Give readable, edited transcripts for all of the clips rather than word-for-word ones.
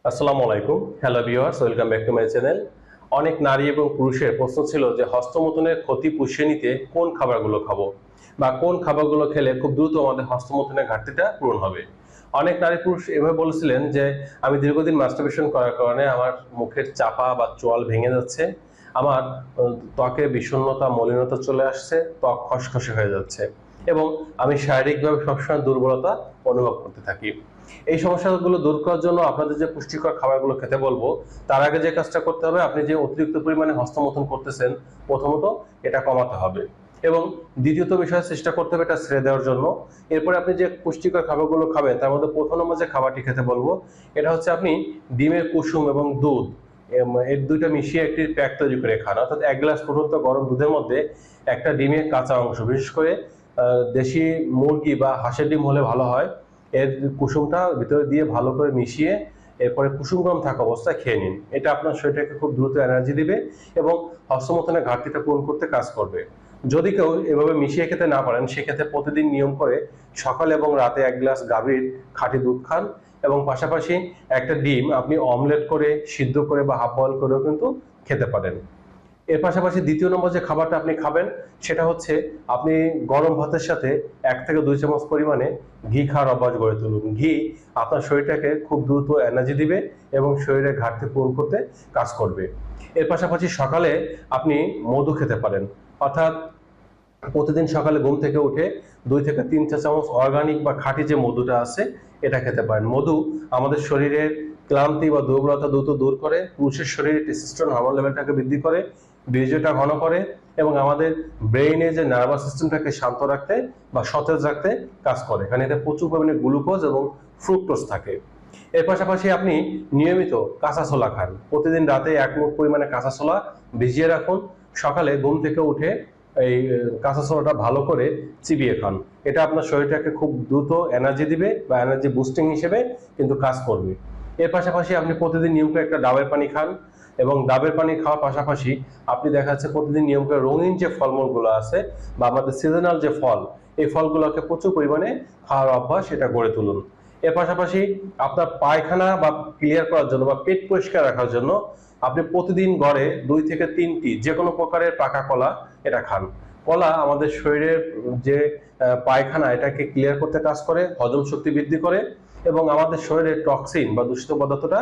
আসসালামু আলাইকুম। Hello viewers, welcome back to my channel. অনেক নারী এবং পুরুষের প্রশ্ন ছিল যে হস্তমৈথুনের ক্ষতি পুষিয়ে নিতে কোন খাবারগুলো খাবো বা কোন খাবারগুলো খেলে খুব দ্রুত আমাদের হস্তমৈথুনের ঘাটতিটা পূরণ হবে। অনেক নারী পুরুষ এভাবে বলেছিলেন যে আমি দীর্ঘদিন মাস্টারবেশন করার কারণে আমার মুখের চাপা বা চোয়াল ভেঙে যাচ্ছে, আমার ত্বকে বিষণ্ণতা মলিনতা চলে আসছে, ত্বক খসখসে হয়ে যাচ্ছে এবং আমি শারীরিকভাবে সবসময় দুর্বলতা অনুভব করতে থাকি। এই সমস্যাগুলো দূর করার জন্য আপনাদের যে পুষ্টিকর খাবারগুলো খেতে বলবো, তার আগে যে কাজটা করতে হবে, আপনি যে অতিরিক্ত পরিমাণে হস্তমৈথুন করতেছেন প্রথমত এটা কমাতে হবে এবং দ্বিতীয়ত বিষয় চেষ্টা করতে হবে এটা ছেড়ে দেওয়ার জন্য। এরপরে আপনি যে পুষ্টিকর খাবারগুলো খাবেন তার মধ্যে প্রথম নম্বর যে খাবারটি খেতে বলবো এটা হচ্ছে আপনি ডিমের কুসুম এবং দুধ এর দুইটা মিশিয়ে একটি প্যাক তৈরি করে খান। অর্থাৎ 1 গ্লাস ফুটন্ত গরম দুধের মধ্যে একটা ডিমের কাঁচা অংশ, বিশেষ করে দেশি মুরগি বা হাঁসের ডিম হলে ভালো হয়, এর কুসুমটা ভিতরে দিয়ে ভালো করে মিশিয়ে এরপরে কুসুম গরম থাকা অবস্থায় খেয়ে নিন। এটা আপনার শরীরটাকে খুব দ্রুত এনার্জি দিবে এবং হস্তমৈথুনের ঘাটতিটা পূরণ করতে কাজ করবে। যদি কেউ এভাবে মিশিয়ে খেতে না পারেন সেক্ষেত্রে প্রতিদিন নিয়ম করে সকালে এবং রাতে 1 গ্লাস গাভীর খাঁটি দুধ খান এবং পাশাপাশি একটা ডিম আপনি অমলেট করে, সিদ্ধ করে বা হাফ বয়েল করেও কিন্তু খেতে পারেন। এর পাশাপাশি দ্বিতীয় নম্বর যে খাবারটা আপনি খাবেন সেটা হচ্ছে আপনি গরম ভাতের সাথে 1 থেকে 2 চামচ পরিমাণে ঘি খাওয়ার অভ্যাস গড়ে তুলুন। ঘি আপনার শরীরটাকে খুব দ্রুত এনার্জি দিবে এবং শরীরের ঘাটতি পূরণ করতে কাজ করবে। এর পাশাপাশি সকালে আপনি মধু খেতে পারেন, অর্থাৎ প্রতিদিন সকালে ঘুম থেকে উঠে 2 থেকে 3 চা চামচ অর্গানিক বা খাঁটি যে মধুটা আছে এটা খেতে পারেন। মধু আমাদের শরীরের ক্লান্তি বা দুর্বলতা দ্রুত দূর করে, পুরুষের শরীরে টেস্টোস্টেরন হরমোন লেভেলটাকে বৃদ্ধি করে, বীর্যটা ঘন করে এবং আমাদের ব্রেইনে যে নার্ভাস সিস্টেমটাকে শান্ত রাখতে বা সতেজ রাখতে কাজ করে। কারণ এতে প্রচুর পরিমাণে গ্লুকোজ এবং ফ্রুক্টোজ থাকে। এর পাশাপাশি আপনি নিয়মিত কাঁচা ছোলা খান। প্রতিদিন রাতে 1 মুঠ পরিমাণে কাঁচা ছোলা ভিজিয়ে রাখুন, সকালে ঘুম থেকে উঠে এই কাঁচা ছোলাটা ভালো করে চিবিয়ে খান। এটা আপনার শরীরটাকে খুব দ্রুত এনার্জি দিবে বা এনার্জি বুস্টিং হিসেবে কিন্তু কাজ করবে। এর পাশাপাশি আপনি প্রতিদিন নিয়ম করে একটা ডাবের পানি খান এবং ডাবের পানি খাওয়ার পাশাপাশি আপনি দেখা যাচ্ছে প্রতিদিন নিয়ম করে রঙিন যে ফলমূলগুলো আছে বা আমাদের সিজনাল যে ফল, এই ফলগুলোকে প্রচুর পরিমাণে খাওয়ার অভ্যাস এটা গড়ে তুলুন। এর পাশাপাশি আপনার পায়খানা বা ক্লিয়ার করার জন্য বা পেট পরিষ্কার রাখার জন্য আপনি প্রতিদিন গড়ে 2 থেকে 3টি যে কোনো প্রকারের পাকা কলা এটা খান। কলা আমাদের শরীরের যে পায়খানা এটাকে ক্লিয়ার করতে কাজ করে, হজম শক্তি বৃদ্ধি করে এবং আমাদের শরীরের টক্সিন বা দূষিত পদার্থটা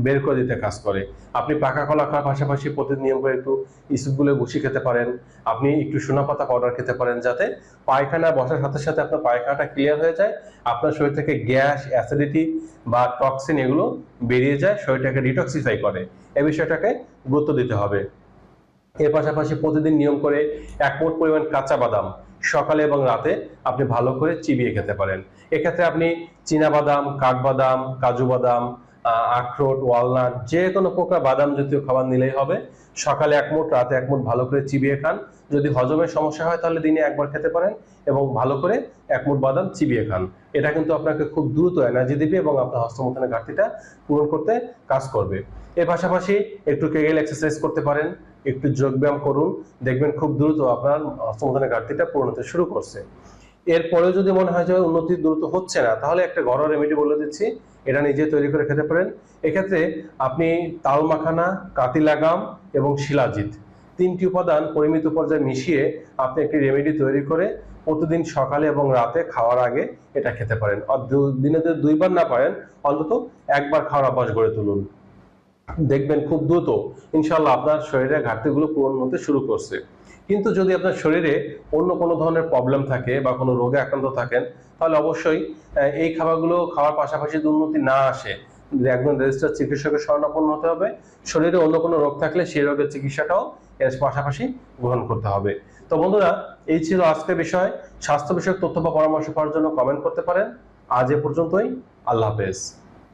বের করে দিতে কাজ করে। আপনি পাকা কলা খাওয়ার পাশাপাশি প্রতিদিন নিয়ম করে একটু ইসবগুলের ভুসি খেতে পারেন, আপনি একটু সোনাপাতা পাউডার খেতে পারেন, যাতে পায়খানা বসার সাথে সাথে আপনার পায়খানাটা ক্লিয়ার হয়ে যায়, আপনার শরীর থেকে গ্যাস, অ্যাসিডিটি বা টক্সিন এগুলো বেরিয়ে যায়, শরীরটাকে ডিটক্সিফাই করে। এই বিষয়টাকে গুরুত্ব দিতে হবে। এর পাশাপাশি প্রতিদিন নিয়ম করে 1 মুঠ পরিমাণ কাঁচা বাদাম সকালে এবং রাতে আপনি ভালো করে চিবিয়ে খেতে পারেন। এক্ষেত্রে আপনি চীনা বাদাম, কাঠবাদাম, কাজু বাদাম, আখরোট, ওয়ালনাট যে কোনো প্রকার বাদাম জাতীয় খাবার নিলেই হবে। সকালে 1 মুঠ, রাতে 1 মুঠ ভালো করে চিবিয়ে খান। যদি হজমের সমস্যা হয় তাহলে দিনে একবার খেতে পারেন এবং ভালো করে 1 মুঠ বাদাম চিবিয়ে খান। এটা কিন্তু আপনাকে খুব দ্রুত এনার্জি দিবে এবং আপনার হস্তমৈথুনের ঘাটতিটা পূরণ করতে কাজ করবে। এর পাশাপাশি একটু কেগেল এক্সারসাইজ করতে পারেন, একটু যোগব্যায়াম করুন, দেখবেন খুব দ্রুত আপনার হস্তমৈথুনের ঘাটতিটা পূরণ হতে শুরু করছে। এরপরেও যদি মনে হয় যে উন্নতি দ্রুত হচ্ছে না, তাহলে একটা ঘরোয়া রেমেডি বলে দিচ্ছি, এটা নিজে তৈরি করে খেতে পারেন। এক্ষেত্রে আপনি তাল মাখানা, কাতিলাগাম এবং শিলাজিৎ 3টি উপাদান পরিমিত পর্যায়ে মিশিয়ে আপনি একটি রেমেডি তৈরি করে প্রতিদিন সকালে এবং রাতে খাওয়ার আগে এটা খেতে পারেন। দিনে যদি 2 বার না পারেন অন্তত 1 বার খাওয়ার অভ্যাস গড়ে তুলুন। দেখবেন খুব দ্রুত ইনশাল্লাহ আপনার শরীরের ঘাটতিগুলো পূরণ হতে শুরু করছে। কিন্তু যদি আপনার শরীরে অন্য কোনো ধরনের প্রবলেম থাকে বা কোনো রোগে আক্রান্ত থাকেন, তাহলে অবশ্যই এই খাবারগুলো খাওয়ার পাশাপাশি যদি উন্নতি না আসে, একজন রেজিস্টার্ড চিকিৎসকের শরণাপন্ন হতে হবে। শরীরে অন্য কোনো রোগ থাকলে সেই রোগের চিকিৎসাটাও এর পাশাপাশি গ্রহণ করতে হবে। তো বন্ধুরা, এই ছিল আজকের বিষয়। স্বাস্থ্য বিষয়ক তথ্য বা পরামর্শ পাওয়ার জন্য কমেন্ট করতে পারেন। আজ এ পর্যন্তই। আল্লাহ হাফেজ।